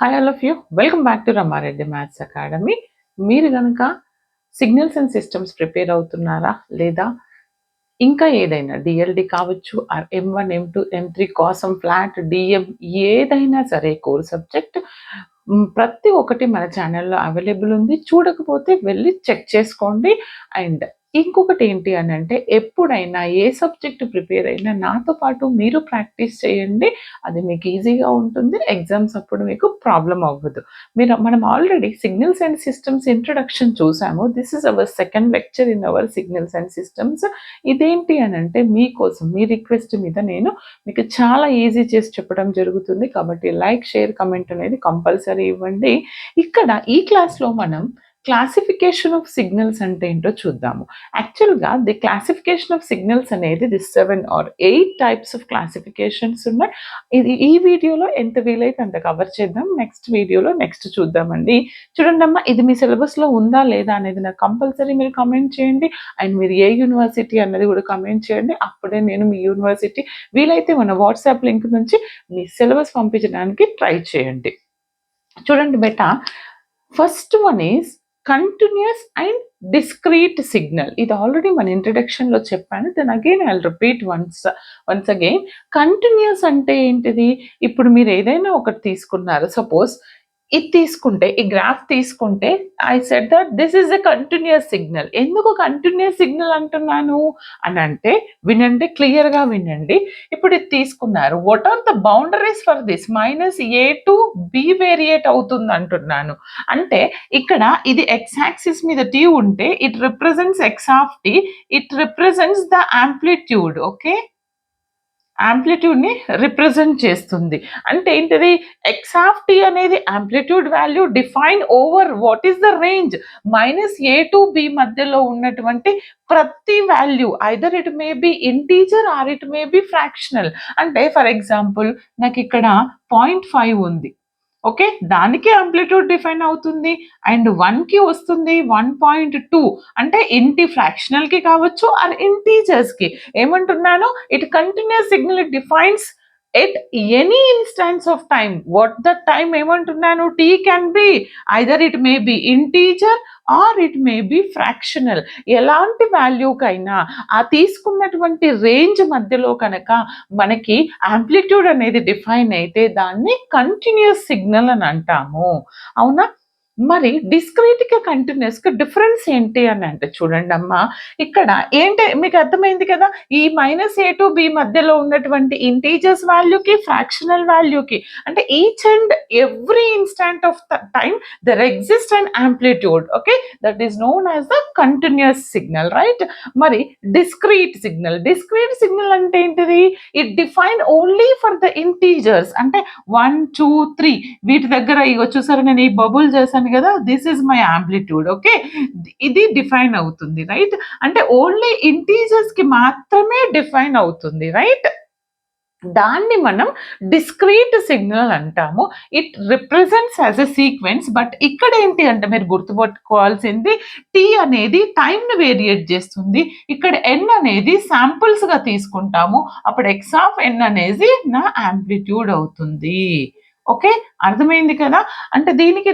Hi all of you welcome back to Rama Reddy maths academy. మీరు కనుక signals and systems prepare అవుతున్నారా, లేదా ఇంకా ఏదైనా డిఎల్డి కావచ్చు, M1 M2 M3 కాసం ఫ్లాట్ డిఎం ఏదైనా సరే కోర్ సబ్జెక్ట్ ప్రతి ఒక్కటి మన ఛానల్లో అవైలబుల్ ఉంది. చూడకపోతే వెళ్ళి చెక్ చేసుకోండి. అండ్ ఇంకొకటి ఏంటి అని అంటే, ఎప్పుడైనా ఏ సబ్జెక్ట్ ప్రిపేర్ అయినా నాతో పాటు మీరు ప్రాక్టీస్ చేయండి. అది మీకు ఈజీగా ఉంటుంది. ఎగ్జామ్స్ అప్పుడు మీకు ప్రాబ్లం అవ్వదు. మనం already signals and systems introduction చూసాము. This is our second lecture in our signals and systems. ఇదేంటి అని అంటే, మీకోసం మీ రిక్వెస్ట్ మీద నేను మీకు చాలా ఈజీ చేసి చెప్పడం జరుగుతుంది. కాబట్టి లైక్, షేర్, కమెంట్ అనేది కంపల్సరీ ఇవ్వండి. ఇక్కడ ఈ క్లాస్లో మనం క్లాసిఫికేషన్ ఆఫ్ సిగ్నల్స్ అంటే ఏంటో చూద్దాము. యాక్చువల్గా ది క్లాసిఫికేషన్ ఆఫ్ సిగ్నల్స్ అనేది the 7 or 8 types of classifications ఉన్నాయి. ఈ వీడియోలో ఎంత వీలైతే అంత కవర్ చేద్దాం. నెక్స్ట్ వీడియోలో నెక్స్ట్ చూద్దామండి. చూడండి అమ్మా, ఇది మీ సిలబస్లో ఉందా లేదా అనేది నాకు కంపల్సరీ మీరు కమెంట్ చేయండి. అండ్ మీరు ఏ యూనివర్సిటీ అన్నది కూడా కమెంట్ చేయండి. అప్పుడే నేను మీ యూనివర్సిటీ వీలైతే మన వాట్సాప్ లింక్ నుంచి మీ సిలబస్ పంపించడానికి ట్రై చేయండి. చూడండి బెటా, first one is continuous and discrete signal. ఇది ఆల్రెడీ మన ఇంట్రడక్షన్లో చెప్పాను. Then again I repeat once again. Continuous అంటే ఏంటిది? ఇప్పుడు మీరు ఏదైనా ఒకటి తీసుకున్నారు, సపోజ్ ఇది తీసుకుంటే, ఈ గ్రాఫ్ తీసుకుంటే, I said that this is a continuous signal. ఎందుకు కంటిన్యూస్ సిగ్నల్ అంటున్నాను అని అంటే, వినండి, క్లియర్గా వినండి. ఇప్పుడు ఇది తీసుకున్నారు, what are the boundaries for this? -a to b variate అవుతుంది అంటున్నాను. అంటే ఇక్కడ ఇది x యాక్సిస్ మీద t ఉంటే it represents x of t, it represents the amplitude. Okay, యాంప్లిట్యూడ్ని రిప్రజెంట్ చేస్తుంది. అంటే ఏంటిది? ఎక్స్ ఆఫ్ టీ అనేది amplitude value define over what is the range -a to b మధ్యలో ఉన్నటువంటి ప్రతి value. Either it may be integer or it may be fractional. అంటే for example నాకు ఇక్కడ 0.5 ఉంది. ఓకే, దానికి ఆంప్లిట్యూడ్ డిఫైన్ అవుతుంది. అండ్ 1కి వస్తుంది 1.2. అంటే ఫ్రాక్షనల్కి కావచ్చు ఆర్ ఇంటీజర్స్కి. ఏమంటున్నాను? It continuous signal, it defines at any instance of time. What the time ఏమంటున్నాను? T can be either it may be integer or it may be fractional. ఎలాంటి వాల్యూకైనా ఆ తీసుకున్నటువంటి రేంజ్ మధ్యలో కనుక మనకి యాంప్లిట్యూడ్ అనేది డిఫైన్ అయితే దాన్ని కంటిన్యూస్ సిగ్నల్ అని అంటాము. అవునా? మరి డిస్క్రీట్‌కి కంటిన్యూస్‌కి డిఫరెన్స్ ఏంటి అని అంటే, చూడండి అమ్మా, ఇక్కడ ఏంటి మీకు అర్థమైంది కదా? ఈ -a టు b మధ్యలో ఉన్నటువంటి ఇంటీజర్స్ వాల్యూకి, ఫ్రాక్షనల్ వాల్యూకి, అంటే each and every instant of the time there exist and amplitude. Okay, that is known as the continuous signal, right? మరి డిస్క్రీట్ సిగ్నల్ అంటే ఏంటిది? It define only for the integers. అంటే 1, 2, 3 వీటి దగ్గర ఇగో చూసారా, నేను ఈ బబుల్ చేశాను కదా, this is my amplitude. Okay, ఇది డిఫైన్ అవుతుంది, రైట్? అంటే ఓన్లీ ఇంటీజర్స్ కి మాత్రమే డిఫైన్ అవుతుంది, రైట్? దాన్ని మనం డిస్క్రీట్ సిగ్నల్ అంటాము. It represents as a sequence. But ఇక్కడ ఏంటి అంటే, మీరు గుర్తుపెట్టుకోవాల్సింది, టీ అనేది టైంని వేరియేట్ చేస్తుంది. ఇక్కడ ఎన్ అనేది శాంపుల్స్ గా తీసుకుంటాము. అప్పుడు ఎక్స్ ఆఫ్ ఎన్ అనేది నా యాంప్లిట్యూడ్ అవుతుంది. ఓకే, అర్థమైంది కదా? అంటే దీనికి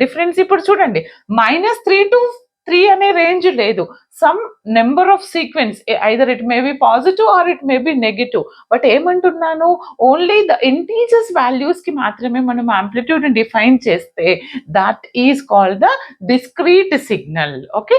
డిఫరెన్స్ ఇప్పుడు చూడండి, -3 to 3 అనే రేంజ్ లేదు. Some number of sequence, either it may be positive or it may be negative. But ఏమంటున్నాను? ఓన్లీ ద ఇంటీజర్స్ వాల్యూస్ కి మాత్రమే మనం యాంప్లిట్యూడ్ డిఫైన్ చేస్తే that is called the discrete signal. Okay,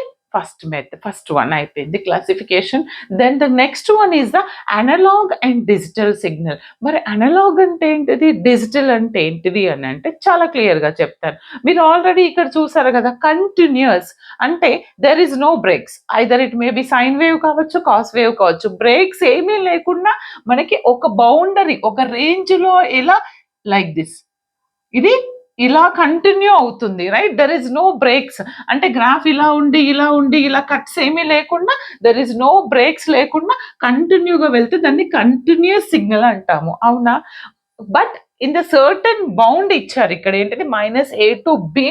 first one అయిపోయింది classification. Then the next one is the analog and digital signal. మరి analog అంటే ఏంటిది, digital అంటే ఏంటిది అని అంటే చాలా క్లియర్గా చెప్తాను. మీరు ఆల్రెడీ ఇక్కడ చూసారు కదా, కంటిన్యూస్ అంటే there is no breaks. Either it may be sine wave కావచ్చు, కాస్ వేవ్ కావచ్చు. బ్రేక్స్ ఏమీ లేకుండా మనకి ఒక బౌండరీ, ఒక రేంజ్లో ఇలా లైక్ దిస్, ఇది ఇలా కంటిన్యూ అవుతుంది, right? There is no breaks. అంటే గ్రాఫ్ ఇలా ఉండి ఇలా ఉండి ఇలా కట్స్ ఏమీ లేకుండా, దెర్ ఇస్ నో బ్రేక్స్ లేకుండా కంటిన్యూగా వెళ్తే దాన్ని కంటిన్యూస్ సిగ్నల్ అంటాము. అవునా? But in the certain bound ఇచ్చారు. ఇక్కడ ఏంటంటే -a టు b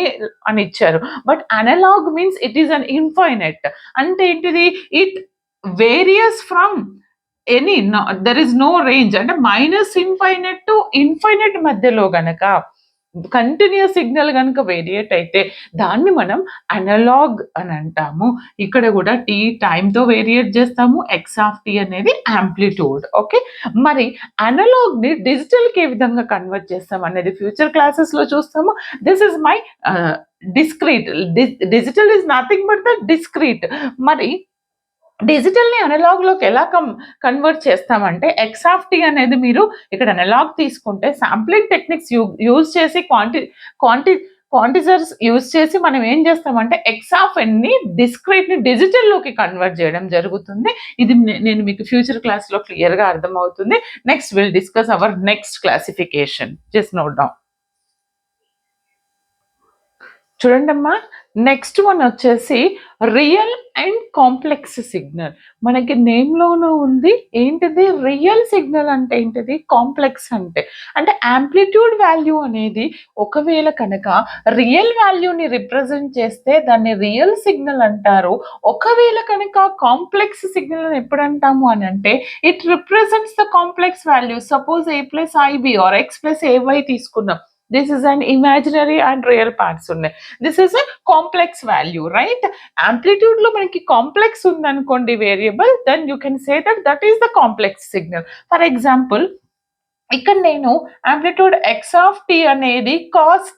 అని ఇచ్చారు. But analog means it is an infinite. అంటే ఏంటిది? It varies from any, there is no range. అంటే -ఇన్ఫైనైట్ టు ఇన్ఫైనైట్ మధ్యలో గనక కంటిన్యూస్ సిగ్నల్ కనుక వేరియేట్ అయితే దాన్ని మనం అనలాగ్ అని అంటాము. ఇక్కడ కూడా టీ టైంతో వేరియేట్ చేస్తాము, ఎక్స్ ఆఫ్ టీ అనేది యాంప్లిట్యూడ్. ఓకే, మరి అనలాగ్ని డిజిటల్కి ఏ విధంగా కన్వర్ట్ చేస్తాం అనేది ఫ్యూచర్ క్లాసెస్లో చూస్తాము. This is my discrete. Digital is nothing but the discrete. మరి డిజిటల్ని అనలాగ్లోకి ఎలా కన్వర్ట్ చేస్తామంటే ఎక్స్ ఆఫ్ టీ అనేది మీరు ఇక్కడ అనలాగ్ తీసుకుంటే శాంప్లింగ్ టెక్నిక్స్ యూజ్ చేసి క్వాంటిజర్స్ యూజ్ చేసి మనం ఏం చేస్తామంటే ఎక్స్ ఆఫ్ ఎన్ని డిస్క్రీట్ని డిజిటల్లోకి కన్వర్ట్ చేయడం జరుగుతుంది. ఇది నేను మీకు ఫ్యూచర్ క్లాస్లో క్లియర్గా అర్థమవుతుంది. Next will discuss our next classification. Just note down. చూడండి అమ్మా, నెక్స్ట్ వన్ వచ్చేసి రియల్ అండ్ కాంప్లెక్స్ సిగ్నల్. మనకి నేమ్లోనూ ఉంది. ఏంటిది? రియల్ సిగ్నల్ అంటే ఏంటిది, కాంప్లెక్స్ అంటే యాంప్లిట్యూడ్ వాల్యూ అనేది ఒకవేళ కనుక రియల్ వాల్యూని రిప్రజెంట్ చేస్తే దాన్ని రియల్ సిగ్నల్ అంటారు. ఒకవేళ కనుక కాంప్లెక్స్ సిగ్నల్ ఎప్పుడు అంటాము అని అంటే it represents the complex value. Suppose a plus i b or x plus a y తీసుకున్నాం. This is an imaginary and real parts ఉన్నాయి. This is a complex value, right? Amplitude లో మనకి కాంప్లెక్స్ ఉందనుకోండి variable, then you can say that is the complex signal. For example, ఇక్కడ నేను amplitude x of t అనేది cos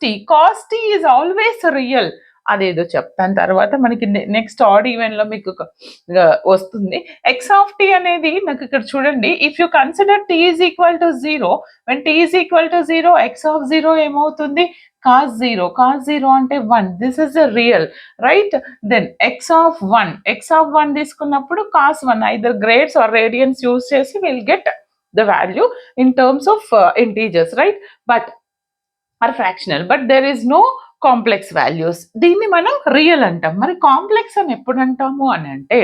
t is always real. అదేదో చెప్తాను తర్వాత, మనకి నెక్స్ట్ ఆడ్ ఈవెంట్లో మీకు వస్తుంది. ఎక్స్ ఆఫ్ టీ అనేది నాకు ఇక్కడ చూడండి, if you consider t is equal to 0, when t is equal to 0 x of 0 ఏమవుతుంది, cos 0 అంటే 1. This is a real, right? Then x of 1 తీసుకున్నప్పుడు cos 1 either grades or radians use చేసి will get the value in terms of integers, right? But are fractional, but there is no complex values. దీన్ని మనం real అంటాం. మరి complex అని ఎప్పుడు అంటాము అని అంటే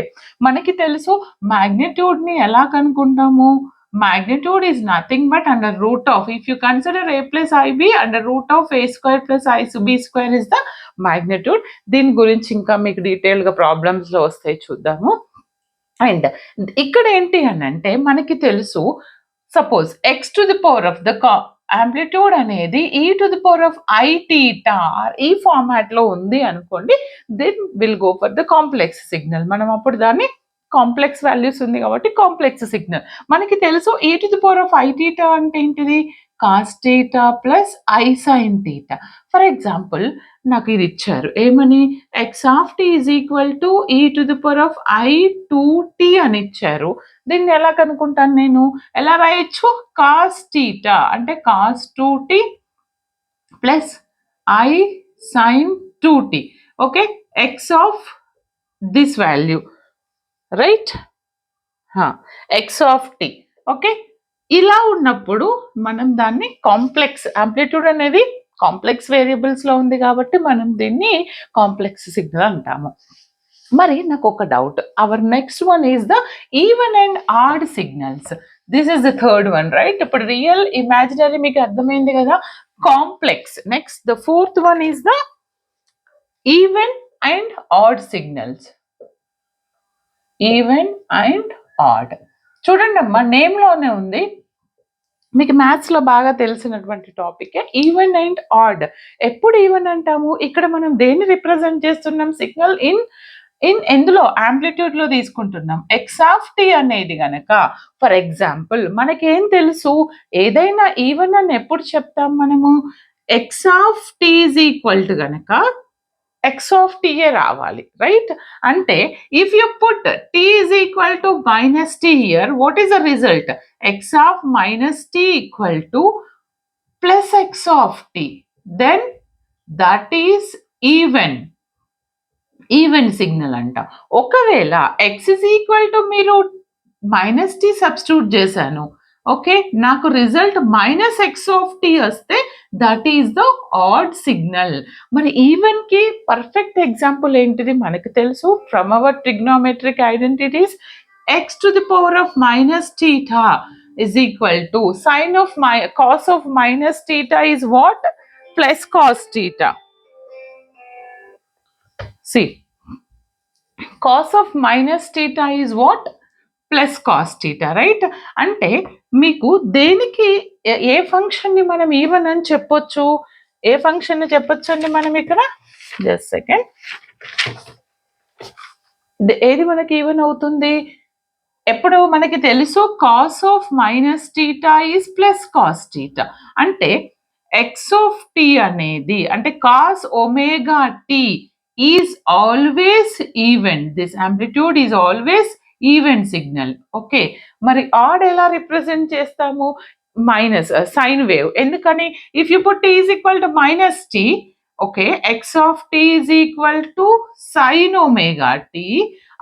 మనకి తెలుసు మ్యాగ్నిట్యూడ్ని ఎలా కనుక్కుంటాము. magnitude is nothing but under root of, if you consider a plus ib, under root of a square plus i b square is the magnitude. దీని గురించి ఇంకా మీకు డీటెయిల్గా ప్రాబ్లమ్స్లో వస్తాయి, చూద్దాము. అండ్ ఇక్కడ ఏంటి అని అంటే మనకి తెలుసు, suppose x to the power of the amplitude అనేది e to the power of i theta ఈ ఫార్మాట్లో ఉంది అనుకోండి, then will go for the complex signal. మనం అప్పుడు దాన్ని కాంప్లెక్స్ వాల్యూస్ ఉంది కాబట్టి కాంప్లెక్స్ సిగ్నల్. మనకి తెలుసు e to the power of i theta అంటే ఏంటిది, cos theta plus i sin theta. For example నాకు ఇది ఇచ్చారు, ఏమని, x of t is equal to e to the power of i 2t అని ఇచ్చారు. దీన్ని ఎలా కనుక్కుంటాను నేను, ఎలా రాయొచ్చు, కాస్ టీటా అంటే cos 2t plus i sin 2t. Okay, x of this value, right, x of t. Okay, ఇలా ఉన్నప్పుడు మనం దాన్ని కాంప్లెక్స్, యాంప్లిట్యూడ్ అనేది కాంప్లెక్స్ వేరియబుల్స్లో ఉంది కాబట్టి మనం దీన్ని కాంప్లెక్స్ సిగ్నల్ అంటాము. మరి నాకు ఒక doubt, our next one is the even and odd signals. This is the third one, right? ఇప్పుడు రియల్, ఇమాజినరీ మీకు అర్థమైంది కదా, complex. Next the fourth one is the even and odd signals. Even and odd, చూడండి అమ్మా, నేమ్లోనే ఉంది, మీకు మ్యాథ్స్లో బాగా తెలిసినటువంటి టాపిక్ ఈవెన్ అండ్ ఆడ్. ఎప్పుడు ఈవెన్ అంటాము, ఇక్కడ మనం దేన్ని రిప్రజెంట్ చేస్తున్నాం, సిగ్నల్ ఇన్ ఎందులో, యాంప్లిట్యూడ్లో తీసుకుంటున్నాం. ఎక్స్ ఆఫ్ టీ అనేది గనక, ఫర్ ఎగ్జాంపుల్ మనకేం తెలుసు, ఏదైనా ఈవెన్ అని ఎప్పుడు చెప్తాం మనము, x of t is equal to గనక ఎక్స్ ఆఫ్ టీయే రావాలి, రైట్? అంటే if you put t is equal to minus t here, what is the result, x of minus t equal to plus x of t, then that is even. Even signal అంట. ఒకవేళ x is equal to మీరు minus t substitute చేశాను, okay, నాకు result minus x of t వస్తే that is the add signal. మరి even కి perfect example ఏంటిది మనకు తెలుసు, from our trigonometric identities, X to the power of minus theta is equal to sin of cos of minus theta is what, plus cos theta. See, cos of minus theta is what, plus cos theta, right? అంటే మీకు దేనికి ఏ ఫంక్షన్ని మనం even అని చెప్పొచ్చు, ఏ function చెప్పొచ్చండి మనం ఇక్కడ? Just second. ఏది మనకి ఈవెన్ అవుతుంది? ఎప్పుడు మనకి తెలుసు cos of minus theta is plus cos theta. అంటే ఎక్స్ ఆఫ్ టీ అనేది అంటే cos omega t is always even. This amplitude is always even signal. Okay, మరి ఆడ్ ఎలా రిప్రజెంట్ చేస్తాము? Minus sine wave. ఎందుకని? If you put t is equal to minus t, okay, x of t is equal to sine omega t.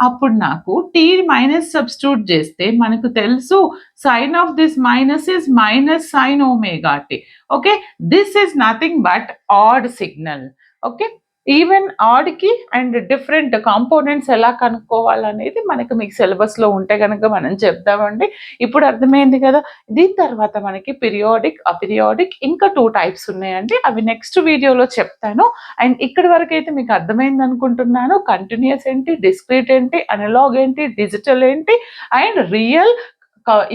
అప్పుడు నాకు tea minus substitute చేస్తే మనకు తెలుసు sine of this minus is minus sine omega t. Okay, this is nothing but odd signal. Okay, even ఆడ్కి and different components ఎలా కనుక్కోవాలనేది మనకి మీకు సిలబస్లో ఉంటే కనుక మనం చెప్తామండి. ఇప్పుడు అర్థమైంది కదా. దీని తర్వాత మనకి పీరియాడిక్, అపీరియాడిక్, ఇంకా 2 టైప్స్ ఉన్నాయండి. అవి నెక్స్ట్ వీడియోలో చెప్తాను. అండ్ ఇక్కడి వరకు అయితే మీకు అర్థమైంది అనుకుంటున్నాను. కంటిన్యూస్ ఏంటి, డిస్క్రీట్ ఏంటి, అనలాగ్ ఏంటి, డిజిటల్ ఏంటి, and real,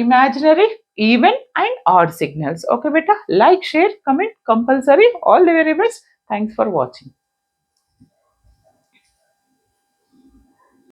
imaginary, even and odd signals. Okay beta, like, share, comment compulsory. All the very best. Thanks for watching.